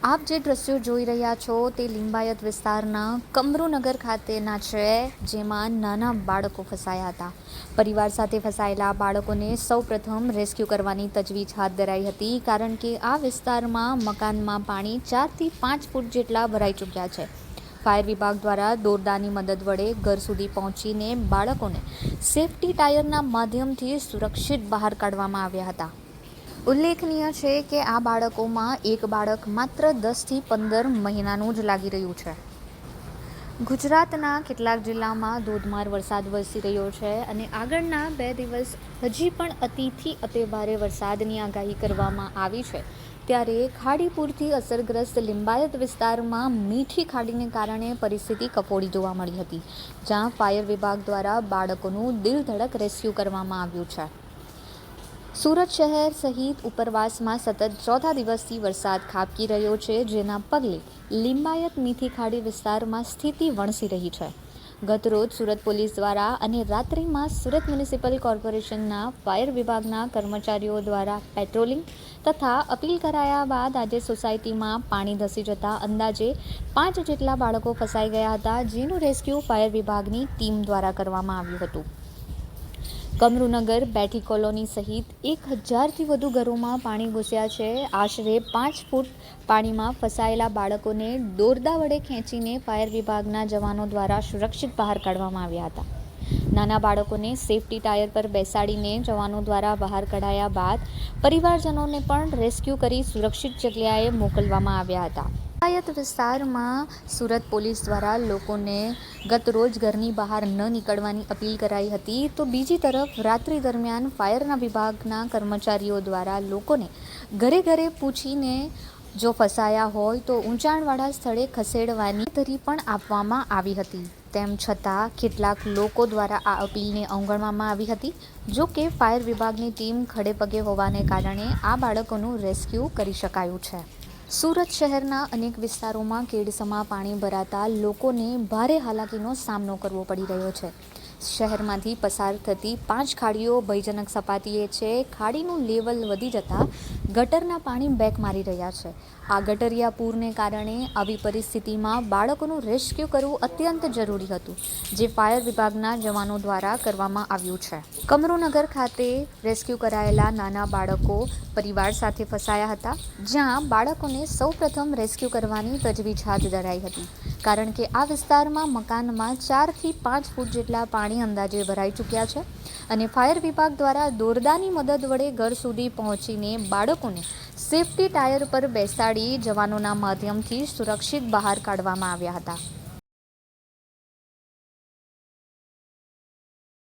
આપ જે દ્રશ્યો જોઈ રહ્યા છો તે લિંબાયત વિસ્તારના કમરુનગર ખાતેના છે, જેમાં નાના બાળકો ફસાયા હતા. પરિવાર સાથે ફસાયેલા બાળકોને સૌપ્રથમ રેસ્ક્યુ કરવાની તજવીજ હાથ ધરાઈ હતી, કારણ કે આ વિસ્તારમાં મકાનમાં પાણી 4 થી 5 ફૂટ જેટલા ભરાઈ ચૂક્યા છે. ફાયર વિભાગ દ્વારા દોરડાની મદદ વડે ઘર સુધી પહોંચીને બાળકોને સેફટી ટાયરના માધ્યમથી સુરક્ષિત બહાર કાઢવામાં આવ્યા હતા. ઉલ્લેખનીય છે કે આ બાળકોમાં એક બાળક માત્ર 10 થી 15 મહિનાનું જ લાગી રહ્યું છે. ગુજરાતના કેટલાક જિલ્લામાં ધોધમાર વરસાદ વરસી રહ્યો છે અને આગળના 2 દિવસ હજી પણ અતિથી અતિભારે વરસાદની આગાહી કરવામાં આવી છે. ત્યારે ખાડીપુરથી અસરગ્રસ્ત લિંબાયત વિસ્તારમાં મીઠી ખાડીને કારણે પરિસ્થિતિ કફોડી જોવા મળી હતી, જ્યાં ફાયર વિભાગ દ્વારા બાળકોનું દિલધડક રેસ્ક્યુ કરવામાં આવ્યું છે. સુરત શહેર સહિત ઉપરવાસમાં સતત ચોથા દિવસથી વરસાદ ખાબકી રહ્યો છે, જેના પગલે લિંબાયત મીઠી ખાડી વિસ્તારમાં સ્થિતિ વણસી રહી છે. ગતરોજ સુરત પોલીસ દ્વારા અને રાત્રિમાં સુરત મ્યુનિસિપલ કોર્પોરેશનના ફાયર વિભાગના કર્મચારીઓ દ્વારા પેટ્રોલિંગ તથા અપીલ કરાયા બાદ આજે સોસાયટીમાં પાણી ધસી જતા અંદાજે 5 જેટલા બાળકો ફસાઈ ગયા હતા, જેનું રેસ્ક્યુ ફાયર વિભાગની ટીમ દ્વારા કરવામાં આવ્યું હતું. કમરુનગર બેઠી કોલોની સહિત 1000થી વધુ ઘરોમાં પાણી ઘૂસ્યા છે. આશરે 5 ફૂટ પાણીમાં ફસાયેલા બાળકોને દોરડા વડે ખેંચીને ફાયર વિભાગના જવાનો દ્વારા સુરક્ષિત બહાર કાઢવામાં આવ્યા હતા. નાના બાળકોને સેફટી ટાયર પર બેસાડીને જવાનો દ્વારા બહાર કઢાયા બાદ પરિવારજનોને પણ રેસ્ક્યુ કરી સુરક્ષિત જગ્યાએ મોકલવામાં આવ્યા હતા. લિંબાયત વિસ્તારમાં સુરત પોલીસ દ્વારા લોકોને ગતરોજ ઘરની બહાર ન નીકળવાની અપીલ કરાઈ હતી, તો બીજી તરફ રાત્રિ દરમિયાન ફાયરના વિભાગના કર્મચારીઓ દ્વારા લોકોને ઘરે ઘરે પૂછીને જો ફસાયા હોય તો ઊંચાણવાળા સ્થળે ખસેડવાની ધરી પણ આપવામાં આવી હતી. તેમ છતાં કેટલાક લોકો દ્વારા આ અપીલને અવગણવામાં આવી હતી. જો કે ફાયર વિભાગની ટીમ ખડેપગે હોવાને કારણે આ બાળકોનું રેસ્ક્યુ કરી શકાયું છે. સુરત શહેરના અનેક વિસ્તારોમાં કેડસમાં પાણી ભરાતા લોકોને ભારે હાલાકીનો સામનો કરવો પડી રહ્યો છે. શહેરમાંથી પસાર થતી 5 ખાડીઓ ભયજનક સપાટીએ છે. ખાડીનું લેવલ વધી જતાં ગટરના પાણી બેક મારી રહ્યા છે. આ ગટરિયા પૂરને કારણે આવી પરિસ્થિતિમાં બાળકોનું રેસ્ક્યુ કરવું અત્યંત જરૂરી હતું, જે ફાયર વિભાગના જવાનો દ્વારા કરવામાં આવ્યું છે. કમરુનગર ખાતે રેસ્ક્યુ કરાયેલા નાના બાળકો પરિવાર સાથે ફસાયા હતા, જ્યાં બાળકોને સૌપ્રથમ રેસ્ક્યુ કરવાની તજવીજ હાથ ધરાઈ હતી, કારણ કે આ વિસ્તારમાં મકાનમાં 4 થી 5 ફૂટ જેટલા પાણી અંદાજે ભરાઈ ચૂક્યા છે અને ફાયર વિભાગ દ્વારા દોરડાની મદદ વડે ઘર સુધી પહોંચીને બાળકોને સેફટી ટાયર પર બેસાડી જવાનોના માધ્યમથી સુરક્ષિત બહાર કાઢવામાં આવ્યા હતા.